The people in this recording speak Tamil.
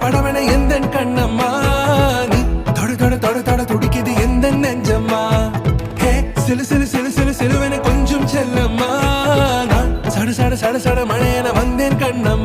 படவன எந்த கண்ணம்மா நீ தொட தொட தொட தொட துடிக்குது எந்த நெஞ்சம்மா ஹே சிலு சிலு சிலு சிலு சிலுவென கொஞ்சம் செல்லம்மா நான் சட சட சட சட மழையென வந்தேன் கண்ணம்மா